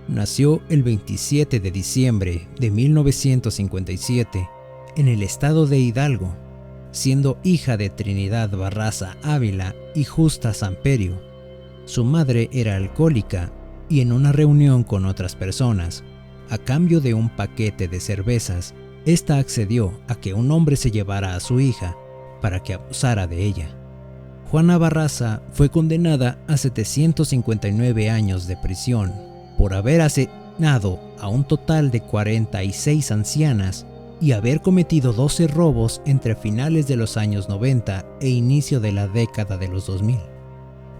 nació el 27 de diciembre de 1957 en el estado de Hidalgo, siendo hija de Trinidad Barraza Ávila y Justa Samperio. Su madre era alcohólica y en una reunión con otras personas, a cambio de un paquete de cervezas, esta accedió a que un hombre se llevara a su hija para que abusara de ella. Juana Barraza fue condenada a 759 años de prisión por haber asesinado a un total de 46 ancianas y haber cometido 12 robos entre finales de los años 90 e inicio de la década de los 2000.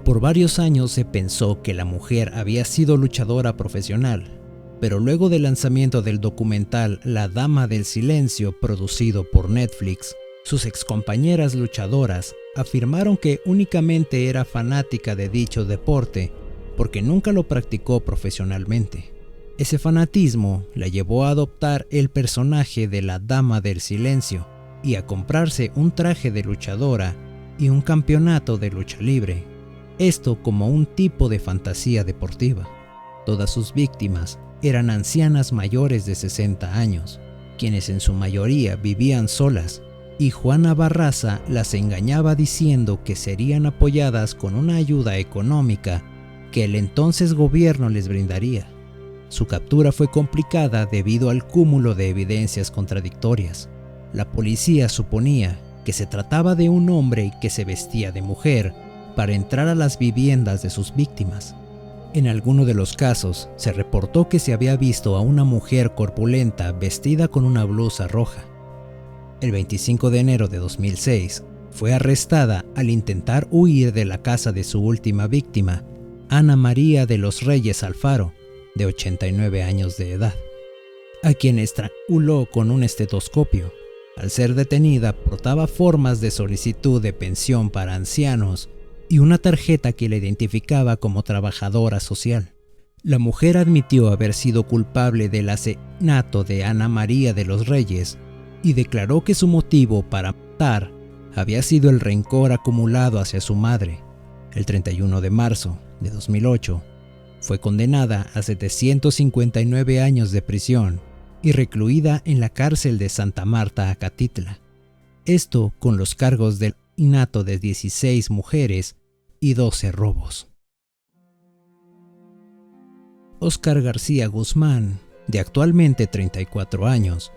Por varios años se pensó que la mujer había sido luchadora profesional, pero luego del lanzamiento del documental La Dama del Silencio producido por Netflix, sus excompañeras luchadoras afirmaron que únicamente era fanática de dicho deporte porque nunca lo practicó profesionalmente. Ese fanatismo la llevó a adoptar el personaje de la Dama del Silencio y a comprarse un traje de luchadora y un campeonato de lucha libre, esto como un tipo de fantasía deportiva. Todas sus víctimas eran ancianas mayores de 60 años, quienes en su mayoría vivían solas, y Juana Barraza las engañaba diciendo que serían apoyadas con una ayuda económica que el entonces gobierno les brindaría. Su captura fue complicada debido al cúmulo de evidencias contradictorias. La policía suponía que se trataba de un hombre que se vestía de mujer para entrar a las viviendas de sus víctimas. En alguno de los casos se reportó que se había visto a una mujer corpulenta vestida con una blusa roja. El 25 de enero de 2006 fue arrestada al intentar huir de la casa de su última víctima, Ana María de los Reyes Alfaro, de 89 años de edad, a quien estranguló con un estetoscopio. Al ser detenida, portaba formas de solicitud de pensión para ancianos y una tarjeta que la identificaba como trabajadora social. La mujer admitió haber sido culpable del asesinato de Ana María de los Reyes y declaró que su motivo para matar había sido el rencor acumulado hacia su madre. El 31 de marzo de 2008, fue condenada a 759 años de prisión y recluida en la cárcel de Santa Marta, Acatitla. Esto con los cargos del asesinato de 16 mujeres y 12 robos. Óscar García Guzmán, de actualmente 34 años,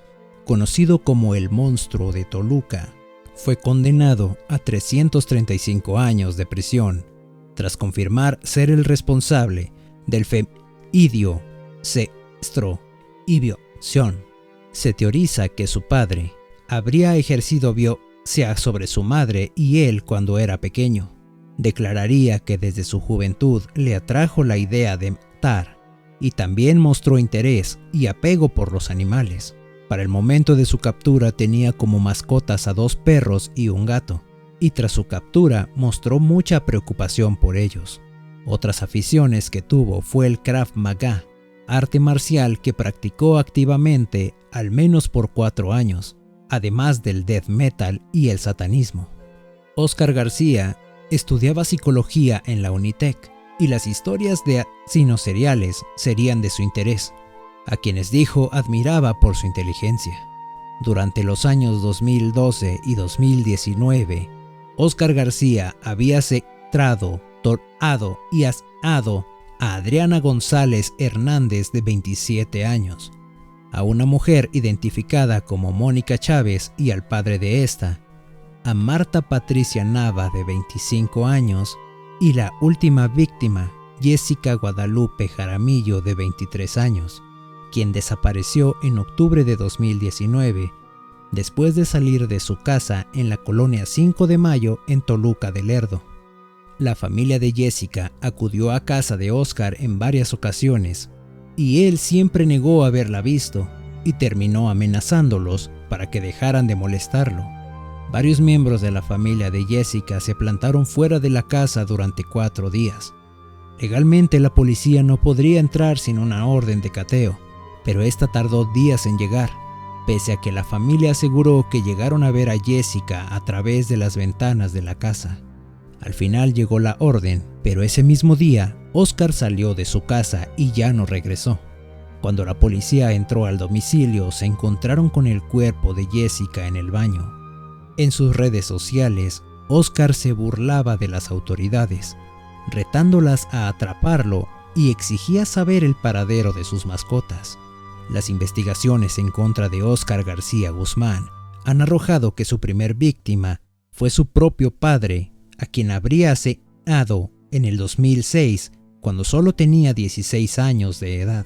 conocido como el Monstruo de Toluca, fue condenado a 335 años de prisión tras confirmar ser el responsable del femicidio, secuestro y violación. Se teoriza que su padre habría ejercido violencia sobre su madre y él cuando era pequeño. Declararía que desde su juventud le atrajo la idea de matar y también mostró interés y apego por los animales. Para el momento de su captura tenía como mascotas a 2 perros y un gato, y tras su captura mostró mucha preocupación por ellos. Otras aficiones que tuvo fue el Krav Maga, arte marcial que practicó activamente al menos por 4 años, además del death metal y el satanismo. Óscar García estudiaba psicología en la Unitec y las historias de asesinos seriales serían de su interés, a quienes dijo admiraba por su inteligencia. Durante los años 2012 y 2019, Óscar García había secuestrado, torturado y asesinado a Adriana González Hernández, de 27 años, a una mujer identificada como Mónica Chávez y al padre de esta, a Marta Patricia Nava, de 25 años, y la última víctima, Jessica Guadalupe Jaramillo, de 23 años, quien desapareció en octubre de 2019, después de salir de su casa en la colonia 5 de Mayo en Toluca de Lerdo. La familia de Jessica acudió a casa de Óscar en varias ocasiones, y él siempre negó haberla visto y terminó amenazándolos para que dejaran de molestarlo. Varios miembros de la familia de Jessica se plantaron fuera de la casa durante 4 días. Legalmente la policía no podría entrar sin una orden de cateo, pero esta tardó días en llegar, pese a que la familia aseguró que llegaron a ver a Jessica a través de las ventanas de la casa. Al final llegó la orden, pero ese mismo día, Óscar salió de su casa y ya no regresó. Cuando la policía entró al domicilio, se encontraron con el cuerpo de Jessica en el baño. En sus redes sociales, Óscar se burlaba de las autoridades, retándolas a atraparlo y exigía saber el paradero de sus mascotas. Las investigaciones en contra de Óscar García Guzmán han arrojado que su primer víctima fue su propio padre, a quien habría asesinado en el 2006, cuando solo tenía 16 años de edad.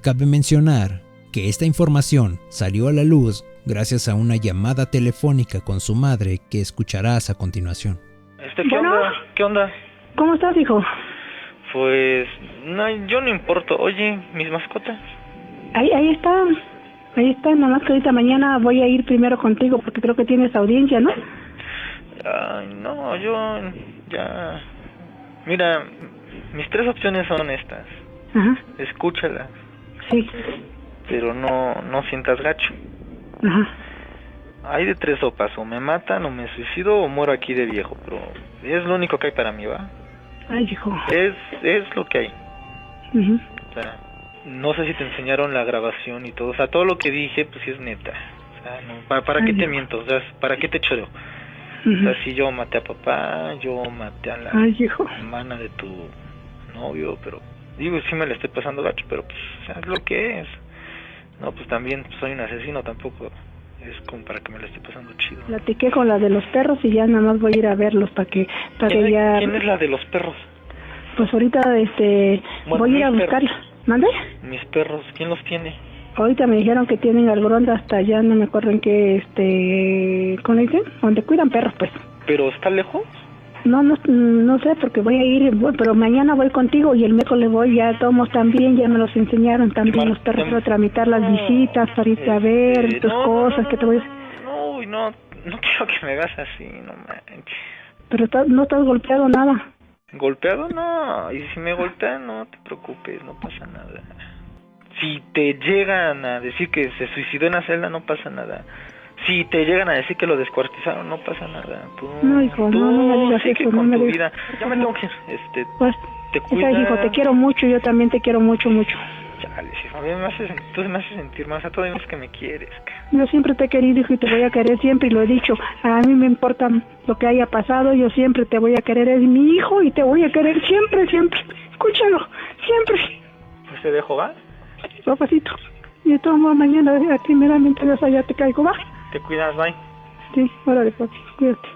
Cabe mencionar que esta información salió a la luz gracias a una llamada telefónica con su madre que escucharás a continuación. ¿Qué onda? ¿Qué onda? ¿Cómo estás, hijo? Pues, no, yo no importo. Oye, ¿mis mascotas? Ahí están, nada más que ahorita mañana voy a ir primero contigo porque creo que tienes audiencia, ¿no? Ay, no, yo ya... Mira, mis 3 opciones son estas. Ajá. Escúchalas. Sí. Pero no sientas gacho. Ajá. Hay de 3 sopas, o me matan, o me suicido, o muero aquí de viejo, pero es lo único que hay para mí, ¿va? Ay, hijo. Es lo que hay. Uh-huh. O sea, no sé si te enseñaron la grabación y todo, o sea, todo lo que dije, pues sí es neta. O sea, no, ¿para qué te miento? O sea, ¿para qué te choreo? Uh-huh. O sea, si yo maté a papá, yo maté a la hermana de tu novio, pero digo, sí me la estoy pasando gacho, pero pues, o sea, es lo que es. No, pues también soy un asesino, tampoco es como para que me la esté pasando chido. Platiqué con la de los perros y ya nada más voy a ir a verlos para que ya... ¿Quién es la de los perros? Pues ahorita bueno, voy a ir a buscarla. ¿Mande? Mis perros, ¿quién los tiene? Ahorita me dijeron que tienen al Gronda hasta allá, no me acuerdo en qué, ¿cómo le dicen? Donde cuidan perros, pues. ¿Pero está lejos? No sé, porque voy a ir, pero mañana voy contigo y el miércoles voy, ya tomos también, ya me los enseñaron también los perros para tramitar las visitas, para irte a ver tus cosas, que te voy a... No quiero que me hagas así, no manches. Pero no estás golpeado nada. ¿Golpeado? No, y si me golpean, no te preocupes, no pasa nada. Si te llegan a decir que se suicidó en la celda, no pasa nada. Si te llegan a decir que lo descuartizaron, no pasa nada. No, hijo, no me digas eso, no me digas. Vida. Ya me tengo que ir, pues, te cuidas. Hijo, te quiero mucho, yo también te quiero mucho, mucho. Chale, hijo, tú me haces sentir más, a todo es que me quieres. Yo siempre te he querido, hijo, y te voy a querer siempre, y lo he dicho. A mí me importa lo que haya pasado, yo siempre te voy a querer, es mi hijo, y te voy a querer siempre, siempre. Escúchalo, siempre. Pues te dejo, ¿va? Papacito. Y de todos modos, mañana, primeramente, Dios, allá te caigo, ¿va? Te cuidas, bye. Sí, órale, papi, cuídate.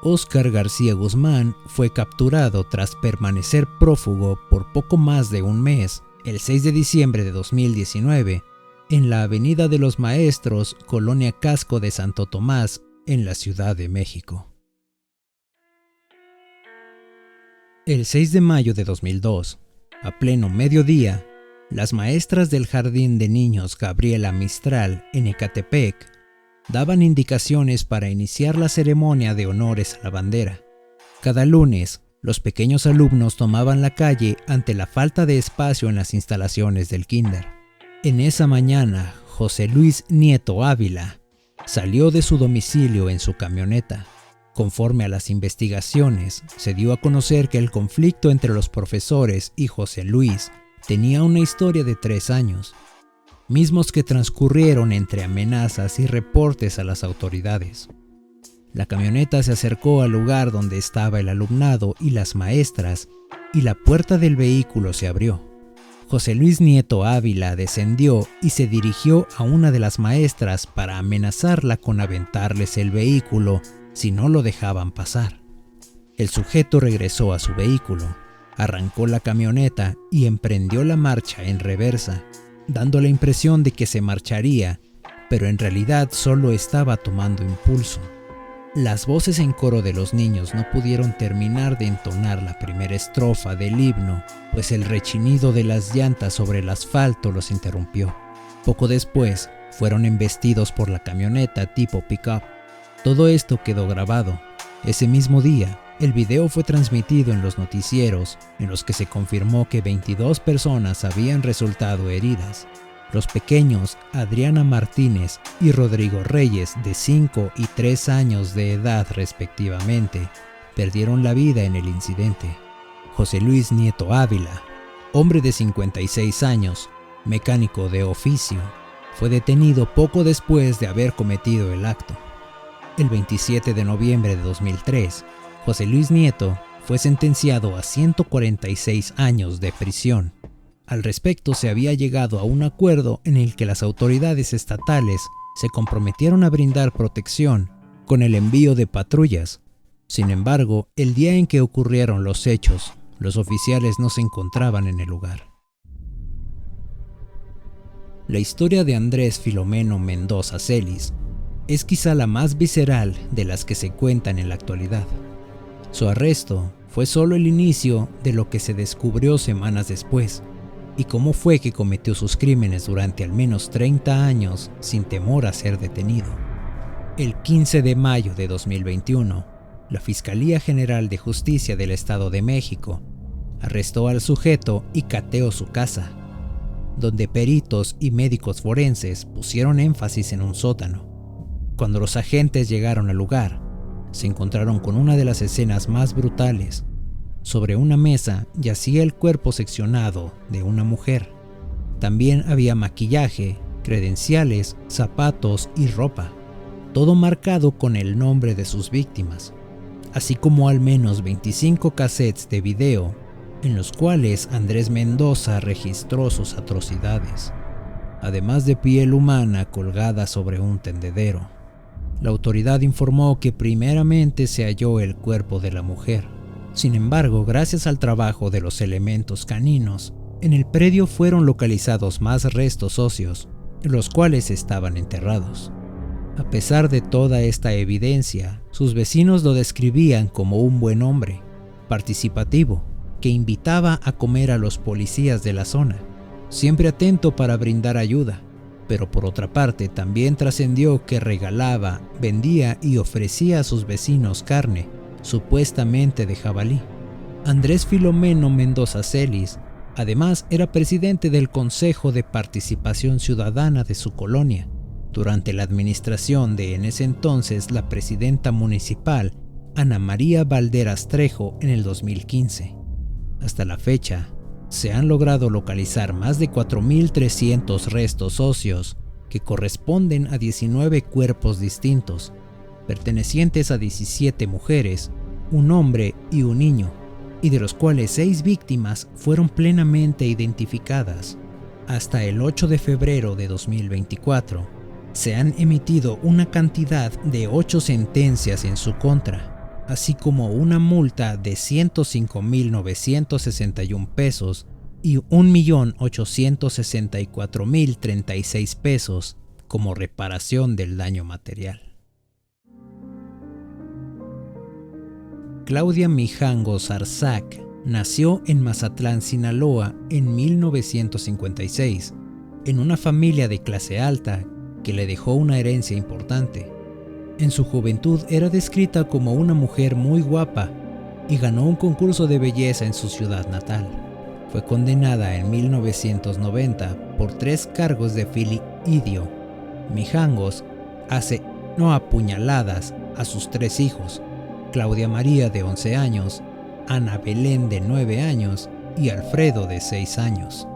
Óscar García Guzmán fue capturado tras permanecer prófugo por poco más de un mes, el 6 de diciembre de 2019, en la Avenida de los Maestros, Colonia Casco de Santo Tomás, en la Ciudad de México. El 6 de mayo de 2002, a pleno mediodía, las maestras del Jardín de Niños Gabriela Mistral en Ecatepec daban indicaciones para iniciar la ceremonia de honores a la bandera. Cada lunes, los pequeños alumnos tomaban la calle ante la falta de espacio en las instalaciones del kinder. En esa mañana, José Luis Nieto Ávila salió de su domicilio en su camioneta. Conforme a las investigaciones, se dio a conocer que el conflicto entre los profesores y José Luis tenía una historia de 3 años, mismos que transcurrieron entre amenazas y reportes a las autoridades. La camioneta se acercó al lugar donde estaba el alumnado y las maestras, y la puerta del vehículo se abrió. José Luis Nieto Ávila descendió y se dirigió a una de las maestras para amenazarla con aventarles el vehículo si no lo dejaban pasar. El sujeto regresó a su vehículo, arrancó la camioneta y emprendió la marcha en reversa, dando la impresión de que se marcharía, pero en realidad solo estaba tomando impulso. Las voces en coro de los niños no pudieron terminar de entonar la primera estrofa del himno, pues el rechinido de las llantas sobre el asfalto los interrumpió. Poco después, fueron embestidos por la camioneta tipo pick-up. Todo esto quedó grabado. Ese mismo día, el video fue transmitido en los noticieros, en los que se confirmó que 22 personas habían resultado heridas. Los pequeños Adriana Martínez y Rodrigo Reyes, de 5 y 3 años de edad respectivamente, perdieron la vida en el incidente. José Luis Nieto Ávila, hombre de 56 años, mecánico de oficio, fue detenido poco después de haber cometido el acto. El 27 de noviembre de 2003, José Luis Nieto fue sentenciado a 146 años de prisión. Al respecto, se había llegado a un acuerdo en el que las autoridades estatales se comprometieron a brindar protección con el envío de patrullas. Sin embargo, el día en que ocurrieron los hechos, los oficiales no se encontraban en el lugar. La historia de Andrés Filomeno Mendoza Celis es quizá la más visceral de las que se cuentan en la actualidad. Su arresto fue solo el inicio de lo que se descubrió semanas después, y cómo fue que cometió sus crímenes durante al menos 30 años sin temor a ser detenido. El 15 de mayo de 2021, la Fiscalía General de Justicia del Estado de México arrestó al sujeto y cateó su casa, donde peritos y médicos forenses pusieron énfasis en un sótano. Cuando los agentes llegaron al lugar, se encontraron con una de las escenas más brutales. Sobre una mesa yacía el cuerpo seccionado de una mujer. También había maquillaje, credenciales, zapatos y ropa, todo marcado con el nombre de sus víctimas, así como al menos 25 cassettes de video en los cuales Andrés Mendoza registró sus atrocidades, además de piel humana colgada sobre un tendedero. La autoridad informó que primeramente se halló el cuerpo de la mujer. Sin embargo, gracias al trabajo de los elementos caninos, en el predio fueron localizados más restos óseos, los cuales estaban enterrados. A pesar de toda esta evidencia, sus vecinos lo describían como un buen hombre, participativo, que invitaba a comer a los policías de la zona, siempre atento para brindar ayuda, pero por otra parte también trascendió que regalaba, vendía y ofrecía a sus vecinos carne, supuestamente de jabalí. Andrés Filomeno Mendoza Celis, además, era presidente del Consejo de Participación Ciudadana de su colonia, durante la administración de en ese entonces la presidenta municipal, Ana María Valderas Trejo, en el 2015. Hasta la fecha, se han logrado localizar más de 4.300 restos óseos que corresponden a 19 cuerpos distintos, pertenecientes a 17 mujeres, un hombre y un niño, y de los cuales 6 víctimas fueron plenamente identificadas. Hasta el 8 de febrero de 2024, se han emitido una cantidad de 8 sentencias en su contra, así como una multa de 105.961 pesos y 1.864.036 pesos como reparación del daño material. Claudia Mijangos Arzac nació en Mazatlán, Sinaloa, en 1956, en una familia de clase alta que le dejó una herencia importante. En su juventud era descrita como una mujer muy guapa y ganó un concurso de belleza en su ciudad natal. Fue condenada en 1990 por 3 cargos de filicidio. Mijangos asesinó a puñaladas a sus 3 hijos, Claudia María de 11 años, Ana Belén de 9 años y Alfredo de 6 años.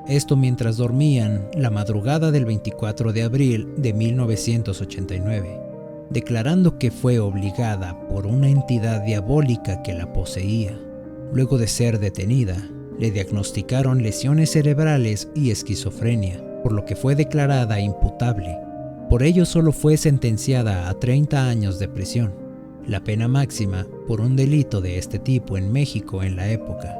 Esto mientras dormían la madrugada del 24 de abril de 1989. Declarando que fue obligada por una entidad diabólica que la poseía. Luego de ser detenida, le diagnosticaron lesiones cerebrales y esquizofrenia, por lo que fue declarada imputable. Por ello solo fue sentenciada a 30 años de prisión, la pena máxima por un delito de este tipo en México en la época.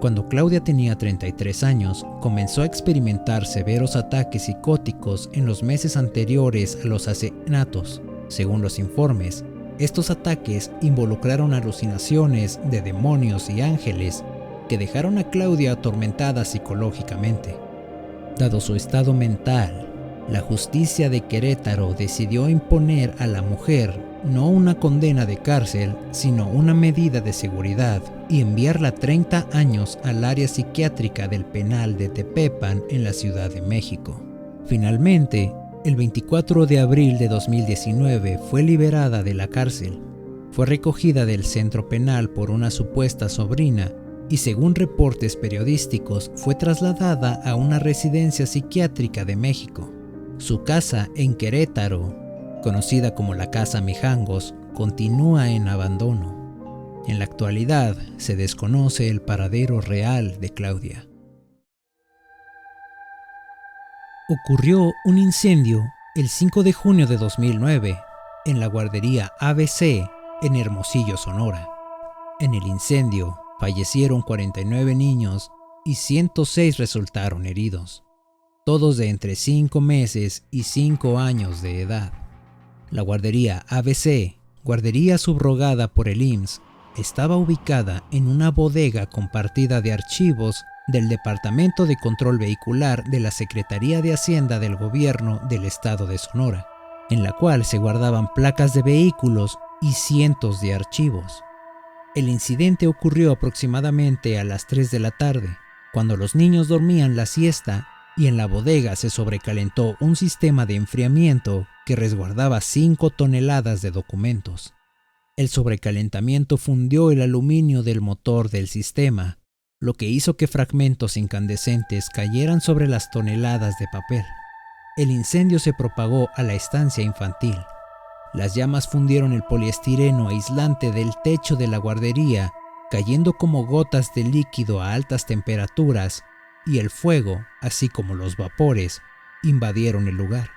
Cuando Claudia tenía 33 años, comenzó a experimentar severos ataques psicóticos en los meses anteriores a los asesinatos. Según los informes, estos ataques involucraron alucinaciones de demonios y ángeles que dejaron a Claudia atormentada psicológicamente. Dado su estado mental, la justicia de Querétaro decidió imponer a la mujer no una condena de cárcel, sino una medida de seguridad y enviarla 30 años al área psiquiátrica del penal de Tepepan en la Ciudad de México. Finalmente, el 24 de abril de 2019 fue liberada de la cárcel. fue recogida del centro penal por una supuesta sobrina y, según reportes periodísticos, fue trasladada a una residencia psiquiátrica de México. Su casa en Querétaro, conocida como la Casa Mijangos, continúa en abandono. En la actualidad se desconoce el paradero real de Claudia. Ocurrió un incendio el 5 de junio de 2009 en la guardería ABC en Hermosillo, Sonora. En el incendio fallecieron 49 niños y 106 resultaron heridos, todos de entre 5 meses y 5 años de edad. La guardería ABC, guardería subrogada por el IMSS, estaba ubicada en una bodega compartida de archivos del Departamento de Control Vehicular de la Secretaría de Hacienda del Gobierno del Estado de Sonora, en la cual se guardaban placas de vehículos y cientos de archivos. El incidente ocurrió aproximadamente a las 3 de la tarde, cuando los niños dormían la siesta y en la bodega se sobrecalentó un sistema de enfriamiento que resguardaba 5 toneladas de documentos. El sobrecalentamiento fundió el aluminio del motor del sistema, lo que hizo que fragmentos incandescentes cayeran sobre las toneladas de papel. El incendio se propagó a la estancia infantil. Las llamas fundieron el poliestireno aislante del techo de la guardería, cayendo como gotas de líquido a altas temperaturas, y el fuego, así como los vapores, invadieron el lugar.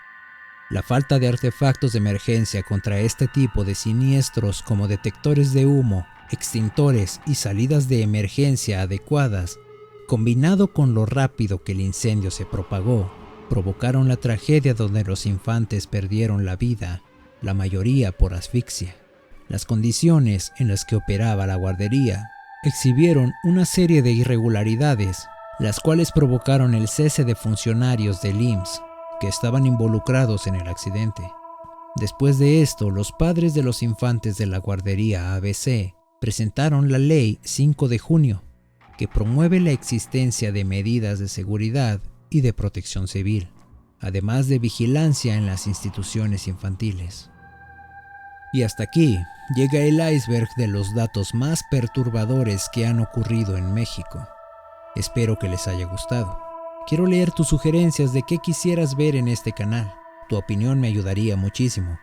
La falta de artefactos de emergencia contra este tipo de siniestros como detectores de humo, extintores y salidas de emergencia adecuadas, combinado con lo rápido que el incendio se propagó, provocaron la tragedia donde los infantes perdieron la vida, la mayoría por asfixia. Las condiciones en las que operaba la guardería exhibieron una serie de irregularidades, las cuales provocaron el cese de funcionarios del IMSS que estaban involucrados en el accidente. Después de esto, los padres de los infantes de la guardería ABC presentaron la Ley 5 de junio, que promueve la existencia de medidas de seguridad y de protección civil, además de vigilancia en las instituciones infantiles. Y hasta aquí llega el iceberg de los datos más perturbadores que han ocurrido en México. Espero que les haya gustado. Quiero leer tus sugerencias de qué quisieras ver en este canal. Tu opinión me ayudaría muchísimo.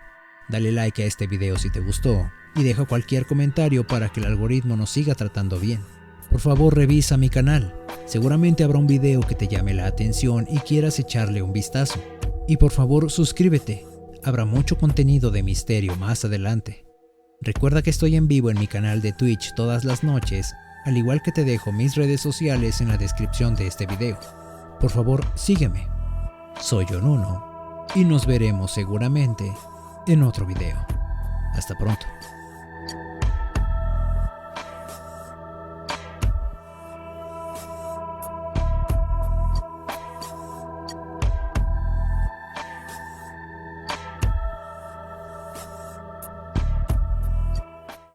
Dale like a este video si te gustó y deja cualquier comentario para que el algoritmo nos siga tratando bien. Por favor, revisa mi canal. Seguramente habrá un video que te llame la atención y quieras echarle un vistazo. Y por favor, suscríbete. Habrá mucho contenido de misterio más adelante. Recuerda que estoy en vivo en mi canal de Twitch todas las noches, al igual que te dejo mis redes sociales en la descripción de este video. Por favor, sígueme. Soy Yonuno y nos veremos seguramente en otro video. Hasta pronto.